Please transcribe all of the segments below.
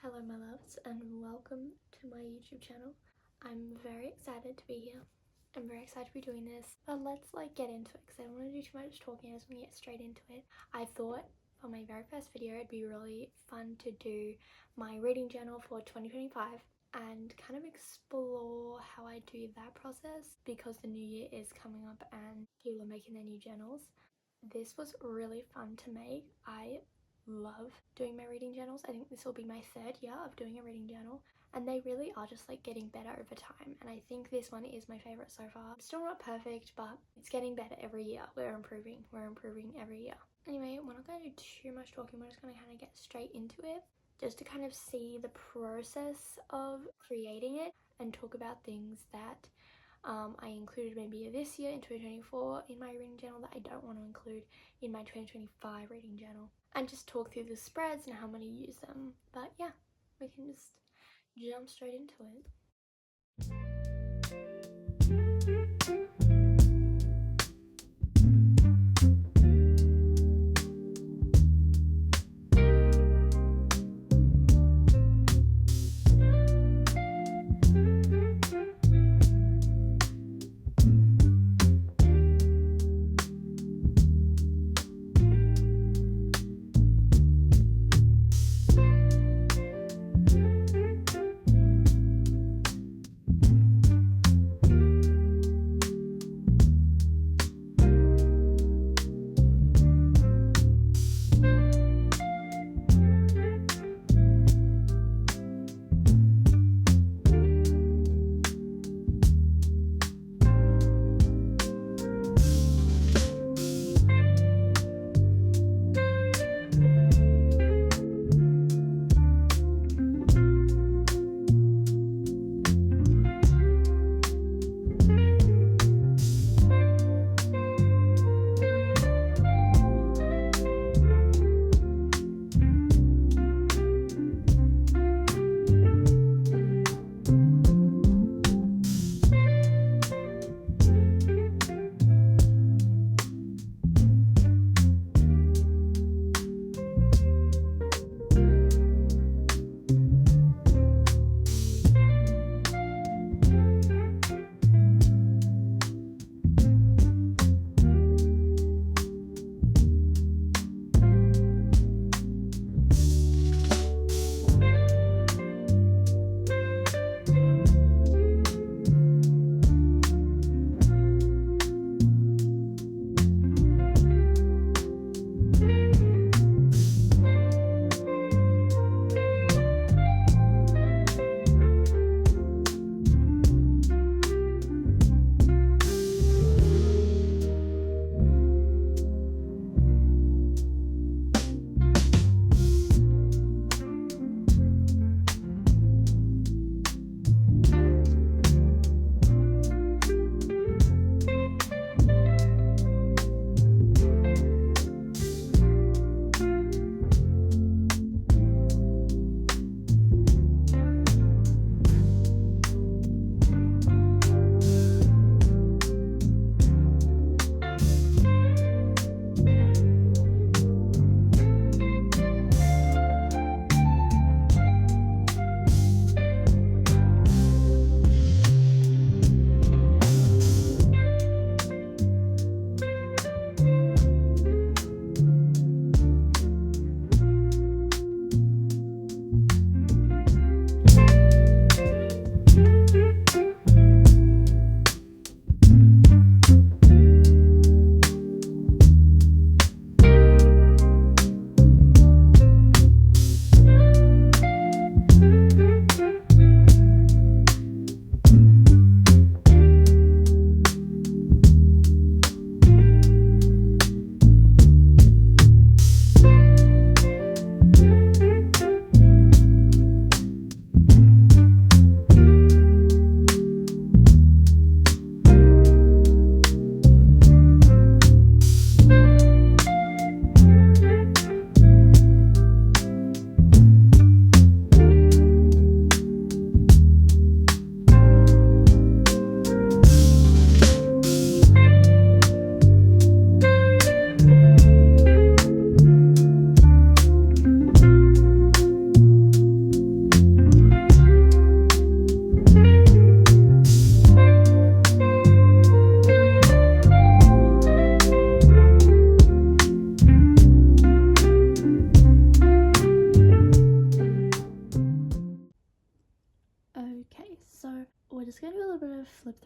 Hello my loves and welcome to my YouTube channel. I'm very excited to be here. I'm very excited to be doing this, but let's get into it because I don't want to do too much talking. I just want to get straight into it. I thought for my very first video it'd be really fun to do my reading journal for 2025 and kind of explore how I do that process because the new year is coming up and people are making their new journals. This was really fun to make. I love doing my reading journals. I think this will be my third year of doing a reading journal and they really are just getting better over time, and I think this one is my favorite so far. It's still not perfect, but it's getting better every year. We're improving every year. Anyway, we're not going to do too much talking. We're just going to kind of get straight into it just to kind of see the process of creating it and talk about things that I included maybe this year in 2024 in my reading journal that I don't want to include in my 2025 reading journal, and just talk through the spreads and how I'm going to use them. But yeah, we can just jump straight into it.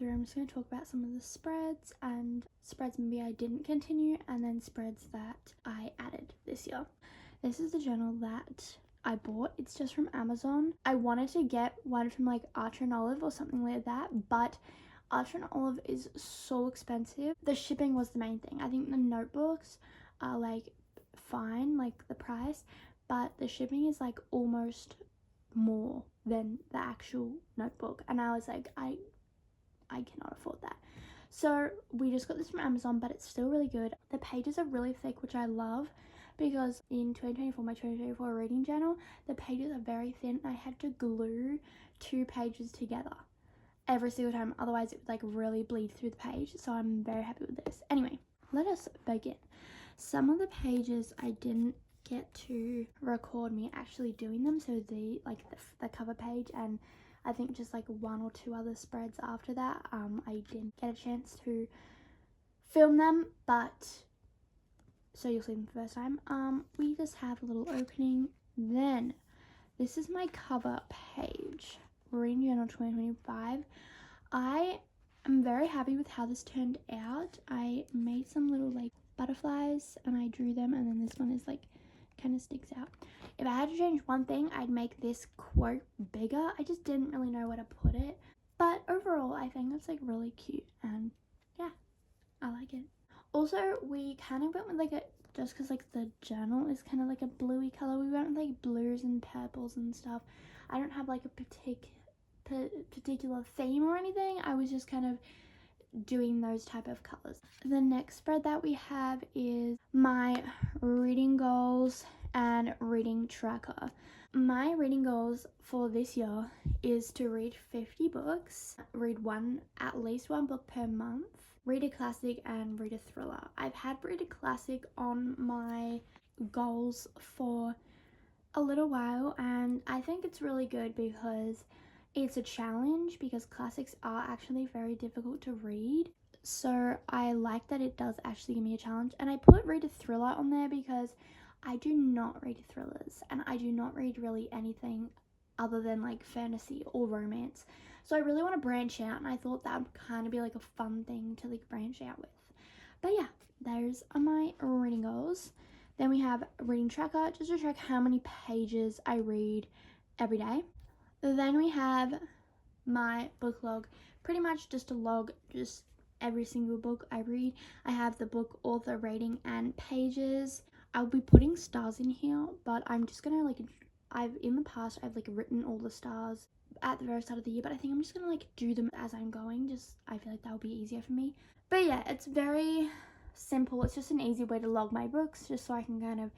through. I'm just going to talk about some of the spreads and spreads maybe I didn't continue, and then spreads that I added this year. This is the journal that I bought. It's just from Amazon. I wanted to get one from like Archer and Olive or something like that, but Archer and Olive is so expensive. The shipping was the main thing. I think the notebooks are like fine, like the price, but the shipping is like almost more than the actual notebook, and I was like, I cannot afford that. So we just got this from Amazon, but it's still really good. The pages are really thick, which I love, because in 2024, my 2024 reading journal, the pages are very thin. I had to glue 2 pages together every single time, otherwise it would like really bleed through the page. So I'm very happy with this. Anyway, let us begin. Some of the pages I didn't get to record me actually doing them, so the cover page, and I think just like 1 or 2 other spreads after that, I didn't get a chance to film them, but so you'll see them for the first time. We just have a little opening. Then this is my cover page, Reading Journal 2025. I am very happy with how this turned out. I made some little like butterflies and I drew them, and then this one is like kind of sticks out. If I had to change one thing, I'd make this quote bigger. I just didn't really know where to put it, but overall I think it's like really cute, and yeah, I like it. Also, we kind of went with like a, just because like the journal is kind of like a bluey color, we went with like blues and purples and stuff. I don't have like a particular theme or anything. I was just kind of doing those type of colors. The next spread that we have is my reading goals and reading tracker. My reading goals for this year is to read 50 books, read at least one book per month, read a classic, and read a thriller. I've had read a classic on my goals for a little while, and I think it's really good because it's a challenge, because classics are actually very difficult to read. So I like that it does actually give me a challenge. And I put read a thriller on there because I do not read thrillers, and I do not read really anything other than like fantasy or romance. So I really want to branch out, and I thought that would kind of be like a fun thing to like branch out with. But yeah, those are my reading goals. Then we have reading tracker, just to track how many pages I read every day. Then we have my book log, pretty much just a log, just every single book I read. I have the book, author, rating, and pages. I'll be putting stars in here, but I'm just gonna like, in the past I've like written all the stars at the very start of the year, but I think I'm just gonna like do them as I'm going. Just, I feel like that would be easier for me. But yeah, it's very simple. It's just an easy way to log my books, just so I can kind of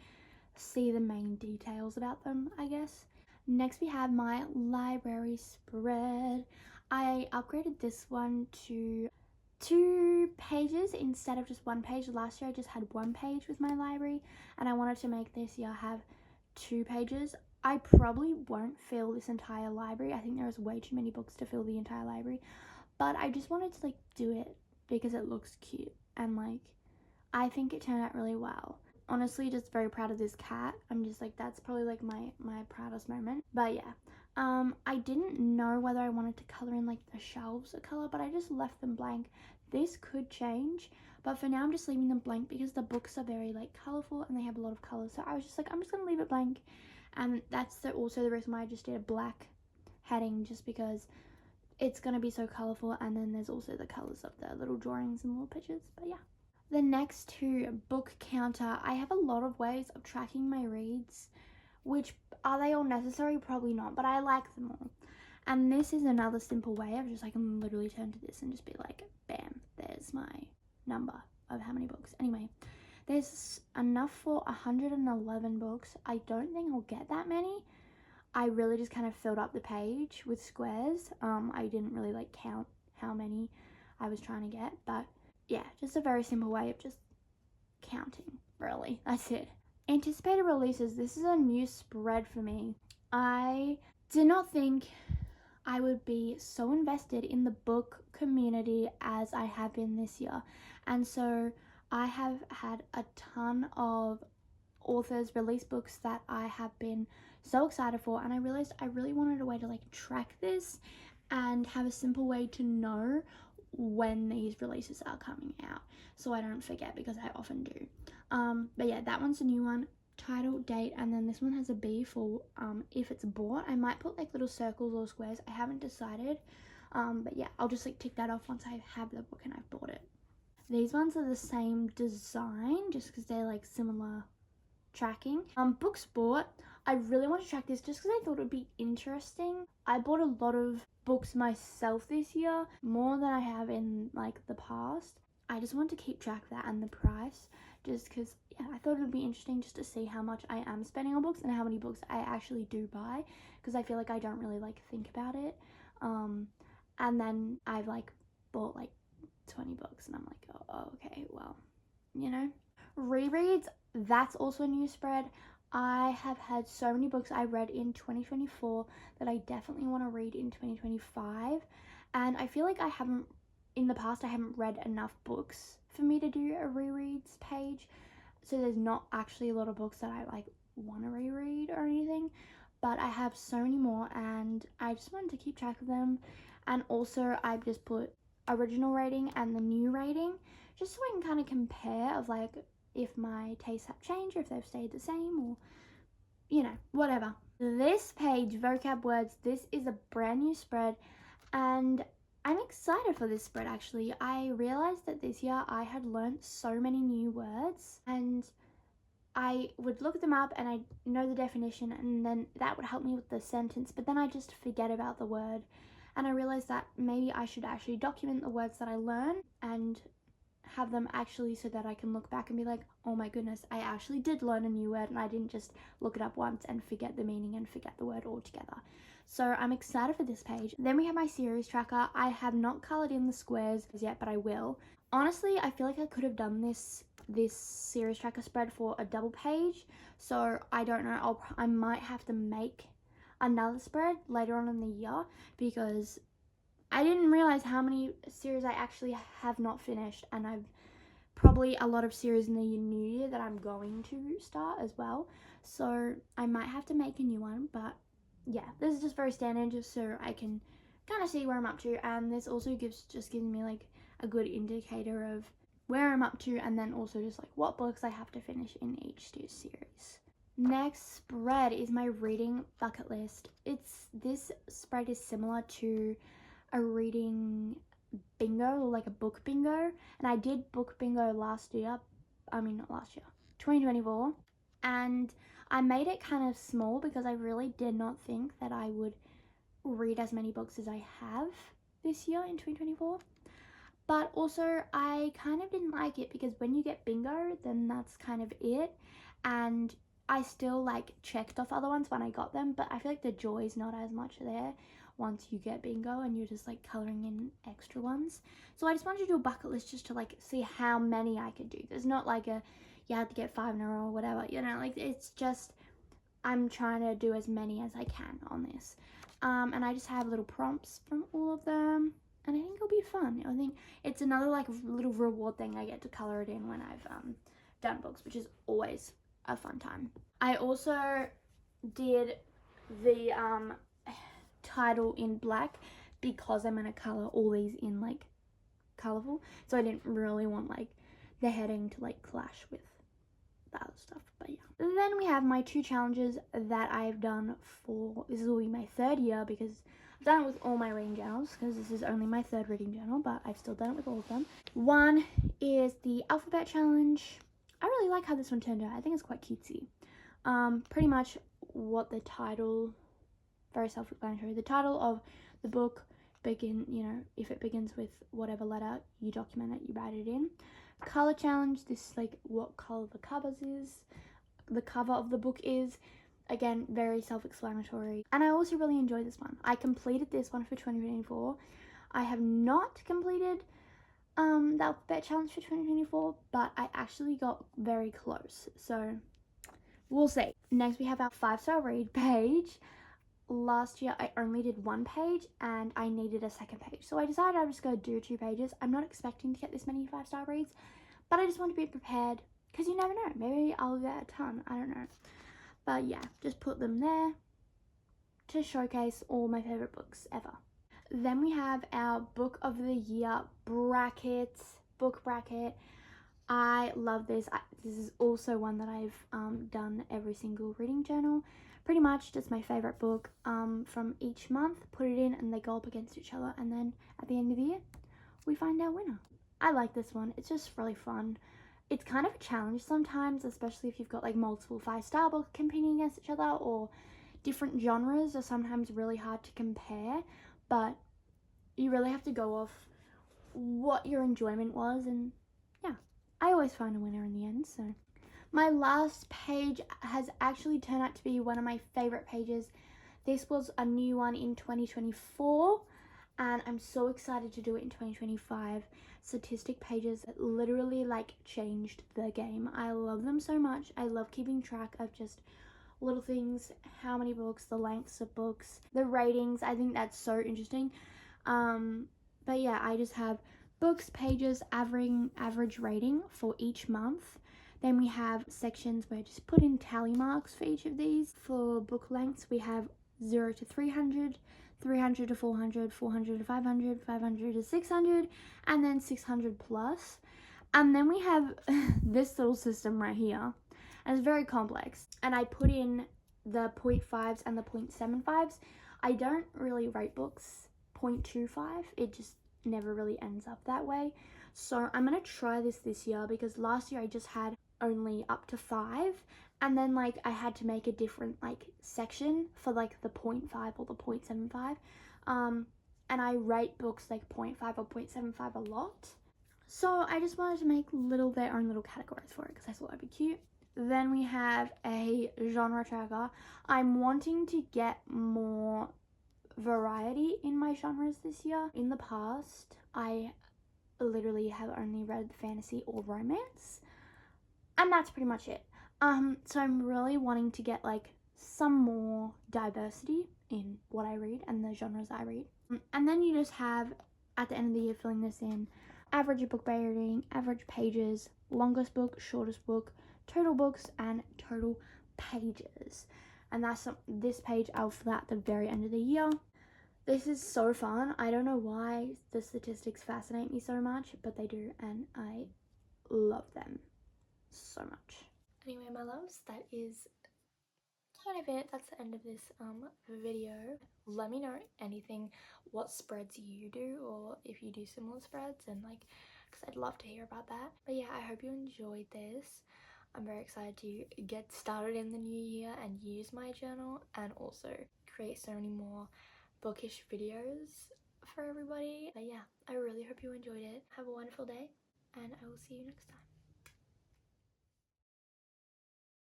see the main details about them, I guess. Next we have my library spread. I upgraded this one to 2 pages instead of just 1 page. Last year I just had 1 page with my library, and I wanted to make this year have 2 pages. I probably won't fill this entire library. I think there is way too many books to fill the entire library, but I just wanted to like do it because it looks cute, and like I think it turned out really well. Honestly, just very proud of this cat. I'm just like, that's probably like my proudest moment. But yeah, I didn't know whether I wanted to color in like the shelves a color, but I just left them blank. This could change, but for now I'm just leaving them blank because the books are very like colorful and they have a lot of colors. So I was just like, I'm just gonna leave it blank, and that's also the reason why I just did a black heading, just because it's gonna be so colorful. And then there's also the colors of the little drawings and little pictures. But yeah. The next 2, book counter. I have a lot of ways of tracking my reads, which, are they all necessary? Probably not, but I like them all. And this is another simple way of just, I can literally turn to this and just be like, bam, there's my number of how many books. Anyway, there's enough for 111 books. I don't think I'll get that many. I really just kind of filled up the page with squares. I didn't really like count how many I was trying to get, but yeah, just a very simple way of just counting, really. That's it. Anticipated releases. This is a new spread for me. I did not think I would be so invested in the book community as I have been this year. And so I have had a ton of authors release books that I have been so excited for, and I realized I really wanted a way to like track this and have a simple way to know when these releases are coming out, so I don't forget, because I often do. But yeah, that one's a new one. Title, date, and then this one has a B for if it's bought. I might put like little circles or squares. I haven't decided. But yeah, I'll just like tick that off once I have the book and I've bought it. These ones are the same design, just because they're like similar tracking. Books bought. I really want to track this just because I thought it would be interesting. I bought a lot of books myself this year, more than I have in like the past. I just want to keep track of that and the price, just because yeah, I thought it would be interesting just to see how much I am spending on books and how many books I actually do buy, because I feel like I don't really like think about it. And then I've like bought like 20 books and I'm like, oh okay, well, you know. Rereads, that's also a new spread. I have had so many books I read in 2024 that I definitely want to read in 2025, and I feel like in the past I haven't read enough books for me to do a rereads page, so there's not actually a lot of books that I like want to reread or anything, but I have so many more and I just wanted to keep track of them. And also I've just put original rating and the new rating, just so I can kind of compare of like if my tastes have changed or if they've stayed the same, or you know, whatever. This page, vocab words, this is a brand new spread and I'm excited for this spread actually. I realized that this year I had learned so many new words and I would look them up and I'd know the definition and then that would help me with the sentence, but then I just forget about the word. And I realized that maybe I should actually document the words that I learn and have them actually, so that I can look back and be like, oh my goodness, I actually did learn a new word and I didn't just look it up once and forget the meaning and forget the word altogether. So I'm excited for this page. Then we have my series tracker. I have not colored in the squares yet, but I will. Honestly, I feel like I could have done this series tracker spread for a double page, so I don't know. I might have to make another spread later on in the year, because I didn't realize how many series I actually have not finished, and I've probably a lot of series in the new year that I'm going to start as well, so I might have to make a new one. But yeah, this is just very standard, just so I can kind of see where I'm up to, and this also gives me like a good indicator of where I'm up to, and then also just like what books I have to finish in each series. Next spread is my reading bucket list. This spread is similar to a reading bingo, or like a book bingo, and I did book bingo last year, 2024, and I made it kind of small because I really did not think that I would read as many books as I have this year in 2024. But also I kind of didn't like it, because when you get bingo, then that's kind of it, and I still like checked off other ones when I got them, but I feel like the joy is not as much there once you get bingo and you're just like coloring in extra ones. So I just wanted to do a bucket list just to like see how many I could do. There's not like you have to get 5 in a row or whatever, you know, like it's just I'm trying to do as many as I can on this. And I just have little prompts from all of them, and I think it'll be fun. I think it's another like little reward thing. I get to color it in when I've done books, which is always a fun time. I also did the title in black because I'm going to color all these in like colorful, so I didn't really want like the heading to like clash with the other stuff. But yeah, then we have my 2 challenges that I've done for, this will be my 3rd year, because I've done it with all my reading journals, because this is only my 3rd reading journal, but I've still done it with all of them. One is the alphabet challenge. I really like how this one turned out. I think it's quite cutesy. Pretty much what the title, very self-explanatory, the title of the book if it begins with whatever letter, you document it, you write it in. Color challenge, this is like what color the cover of the book is. Again, very self-explanatory, and I also really enjoyed this one. I completed this one for 2024. I have not completed the alphabet challenge for 2024, but I actually got very close, so we'll see. Next we have our 5-star read page. Last year I only did 1 page and I needed a 2nd page, so I decided I was going to do 2 pages. I'm not expecting to get this many 5-star reads, but I just want to be prepared, because you never know, maybe I'll get a ton, I don't know. But yeah, just put them there to showcase all my favorite books ever. Then we have our book of the year book bracket. I love this. This is also one that I've done every single reading journal. Pretty much just my favorite book from each month. Put it in and they go up against each other, and then at the end of the year we find our winner. I like this one. It's just really fun. It's kind of a challenge sometimes, especially if you've got like multiple 5-star books competing against each other, or different genres are sometimes really hard to compare, but you really have to go off what your enjoyment was, and yeah, I always find a winner in the end. So my last page has actually turned out to be one of my favorite pages. This was a new one in 2024, and I'm so excited to do it in 2025. Statistic pages that literally like changed the game. I love them so much. I love keeping track of just little things, how many books, the lengths of books, the ratings. I think that's so interesting. But yeah, I just have books, pages, average rating for each month. Then we have sections where I just put in tally marks for each of these. For book lengths, we have 0 to 300, 300 to 400, 400 to 500, 500 to 600, and then 600 plus. And then we have this little system right here, and it's very complex. And I put in the 0.5s and the 0.75s. I don't really rate books 0.25. It just never really ends up that way. So I'm gonna try this year, because last year I just had only up to 5, and then like I had to make a different like section for like the 0.5 or the 0.75. And I rate books like 0.5 or 0.75 a lot. So I just wanted to make their own little categories for it, because I thought that'd be cute. Then we have a genre tracker. I'm wanting to get more variety in my genres this year. In the past, I literally have only read fantasy or romance, and that's pretty much it. So I'm really wanting to get like some more diversity in what I read and the genres I read. And then you just have, at the end of the year, filling this in: average book rating, average pages, longest book, shortest book, total books, and total pages. And that's this page I'll fill out at the very end of the year. This is so fun. I don't know why the statistics fascinate me so much, but they do, and I love them so much. Anyway, my loves, that is kind of it. That's the end of this video. Let me know anything, what spreads you do, or if you do similar spreads, and like, because I'd love to hear about that. But yeah, I hope you enjoyed this. I'm very excited to get started in the new year and use my journal, and also create so many more bookish videos for everybody. But yeah, I really hope you enjoyed it. Have a wonderful day, and I will see you next time.